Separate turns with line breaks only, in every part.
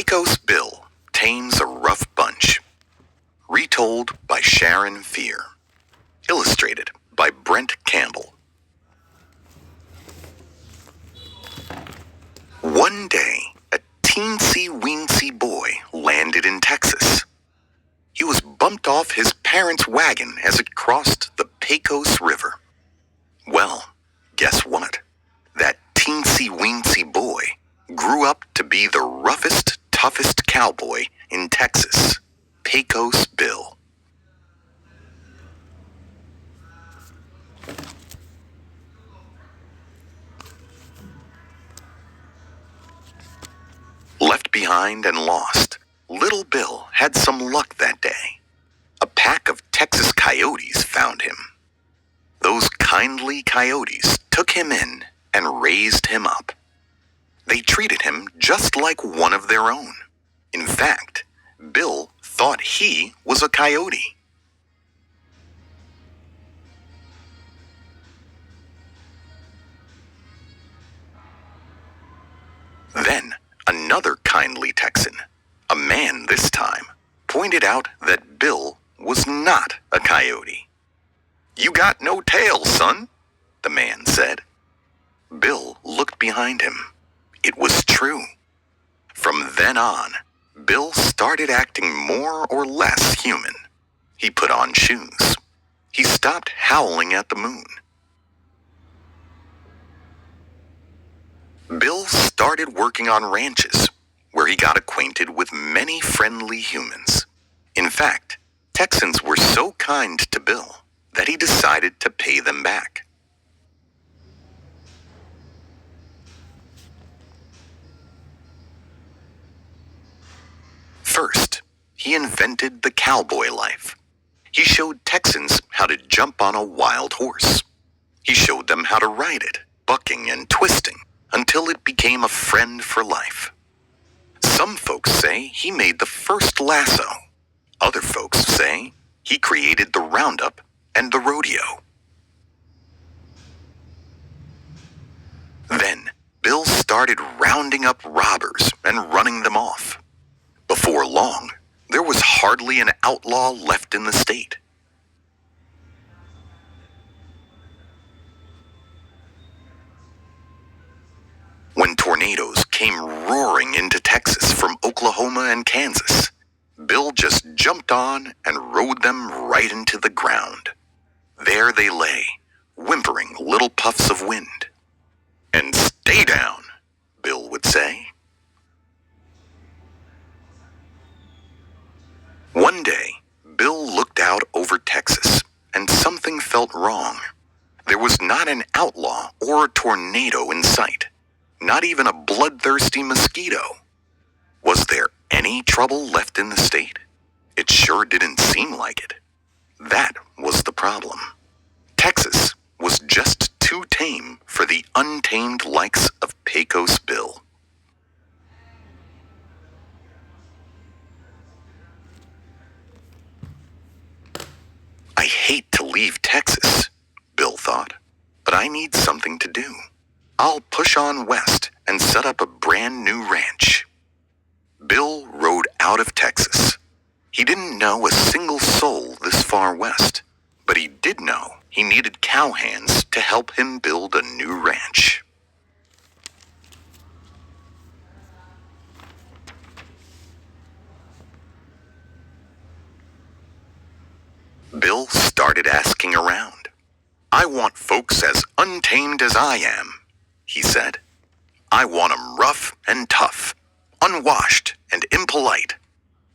Pecos Bill Tames a Rough Bunch. Retold by Sharon Fear. Illustrated by Brent Campbell. One day, a teensy-weensy boy landed in Texas. He was bumped off his parents' wagon as it crossed the Pecos River. Well, guess what? That teensy-weensy boy grew up to be the roughest, toughest cowboy in Texas, Pecos Bill. Left behind and lost, little Bill had some luck that day. A pack of Texas coyotes found him. Those kindly coyotes took him in and raised him up. They treated him just like one of their own. In fact, Bill thought he was a coyote. Then, another kindly Texan, a man this time, pointed out that Bill was not a coyote. "You got no tail, son," the man said. Bill looked behind him. It was true. From then on, Bill started acting more or less human. He put on shoes. He stopped howling at the moon. Bill started working on ranches, where he got acquainted with many friendly humans. In fact, Texans were so kind to Bill that he decided to pay them back. First, he invented the cowboy life. He showed Texans how to jump on a wild horse. He showed them how to ride it, bucking and twisting, until it became a friend for life. Some folks say he made the first lasso. Other folks say he created the roundup and the rodeo. Then, Bill started rounding up robbers and running them off. Before long, there was hardly an outlaw left in the state. When tornadoes came roaring into Texas from Oklahoma and Kansas, Bill just jumped on and rode them right into the ground. There they lay, whimpering little puffs of wind. "And stay down," Bill would say. One day, Bill looked out over Texas, and something felt wrong. There was not an outlaw or a tornado in sight, not even a bloodthirsty mosquito. Was there any trouble left in the state? It sure didn't seem like it. That was the problem. Texas was just too tame for the untamed likes of Pecos Bill. "I hate to leave Texas," Bill thought, "but I need something to do. I'll push on west and set up a brand new ranch." Bill rode out of Texas. He didn't know a single soul this far west, but he did know he needed cowhands to help him build a new ranch. Bill started asking around. "I want folks as untamed as I am," he said. "I want 'em rough and tough, unwashed and impolite.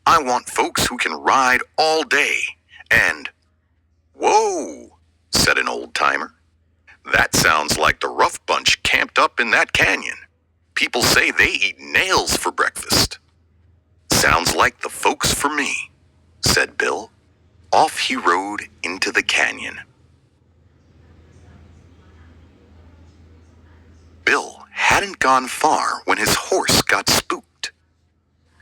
I want folks who can ride all day and—" "Whoa," said an old-timer. "That sounds like the rough bunch camped up in that canyon. People say they eat nails for breakfast." "Sounds like the folks for me," said Bill. Off he rode into the canyon. Bill hadn't gone far when his horse got spooked.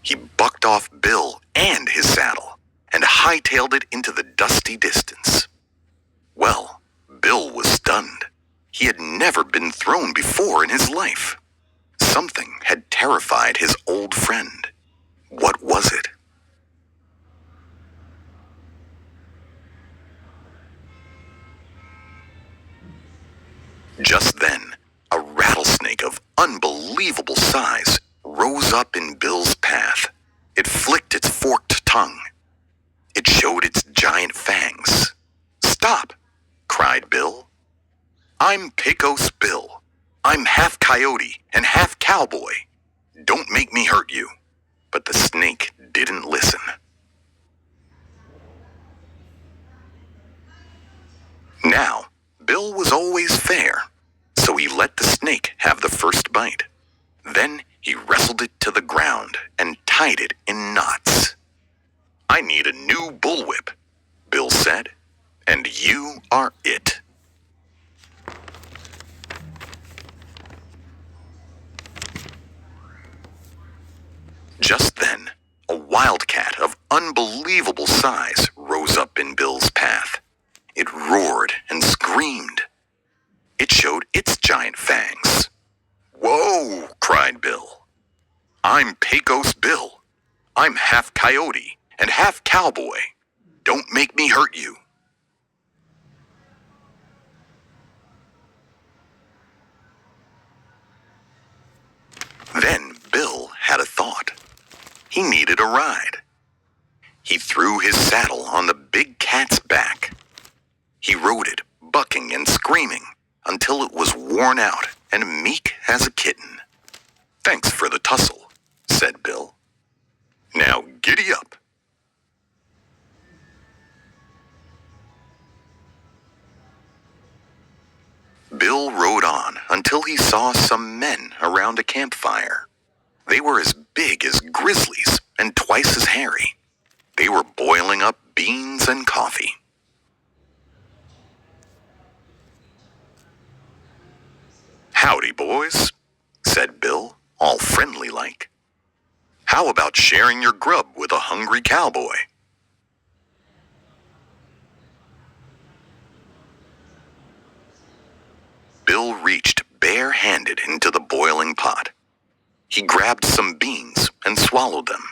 He bucked off Bill and his saddle and hightailed it into the dusty distance. Well, Bill was stunned. He had never been thrown before in his life. Something had terrified his old friend. What was it? Just then, a rattlesnake of unbelievable size rose up in Bill's path. It flicked its forked tongue. It showed its giant fangs. "Stop!" cried Bill. "I'm Pecos Bill. I'm half coyote and half cowboy. Don't make me hurt you." But the snake didn't listen. Now, Bill was always fair, so he let the snake have the first bite. Then he wrestled it to the ground and tied it in knots. "I need a new bullwhip," Bill said, "and you are it." Just then, a wildcat of unbelievable size rose up in Bill's path. It roared and screamed. It showed its giant fangs. "Whoa!" cried Bill. "I'm Pecos Bill. I'm half coyote and half cowboy. Don't make me hurt you." Then Bill had a thought. He needed a ride. He threw his saddle on the big cat's back. He rode it, bucking and screaming, until it was worn out and meek as a kitten. "Thanks for the tussle," said Bill. "Now giddy up." Bill rode on until he saw some men around a campfire. They were as big as grizzlies and twice as hairy. They were boiling up beans and coffee. "Howdy, boys," said Bill, all friendly-like. "How about sharing your grub with a hungry cowboy?" Bill reached bare-handed into the boiling pot. He grabbed some beans and swallowed them.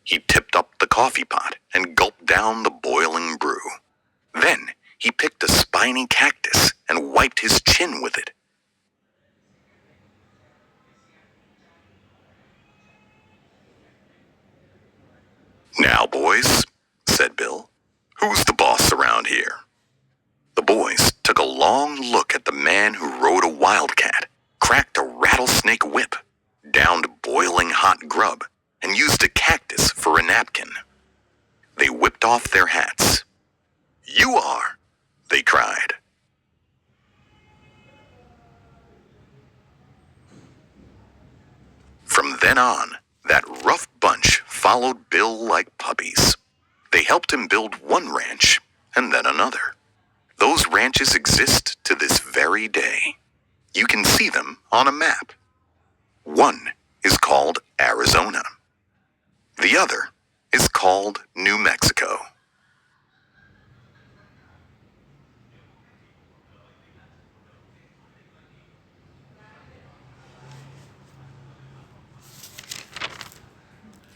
He tipped up the coffee pot and gulped down the boiling brew. Then he picked a spiny cactus and wiped his chin with it. "Now, boys," said Bill, "who's the boss around here?" The boys took a long look at the man who rode a wildcat, cracked a rattlesnake whip, downed boiling hot grub, and used a cactus for a napkin. They whipped off their hats. "You are," they cried. From then on, that rough bunch followed Bill like puppies. They helped him build one ranch and then another. Those ranches exist to this very day. You can see them on a map. One is called Arizona. The other is called New Mexico.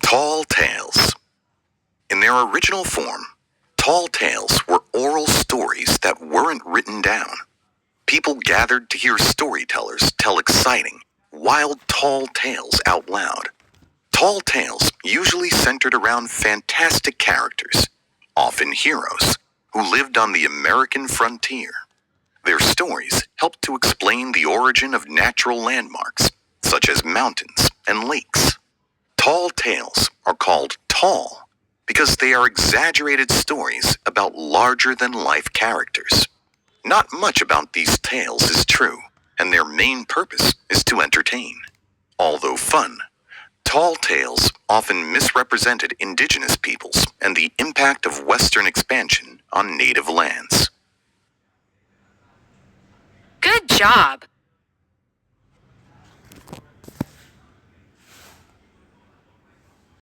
Tall tales. In their original form, tall tales were oral stories that weren't written down. People gathered to hear storytellers tell exciting, wild tall tales out loud. Tall tales usually centered around fantastic characters, often heroes, who lived on the American frontier. Their stories helped to explain the origin of natural landmarks, such as mountains and lakes. Tall tales are called tall because they are exaggerated stories about larger-than-life characters. Not much about these tales is true, and their main purpose is to entertain. Although fun, tall tales often misrepresented indigenous peoples and the impact of Western expansion on native lands.
Good job!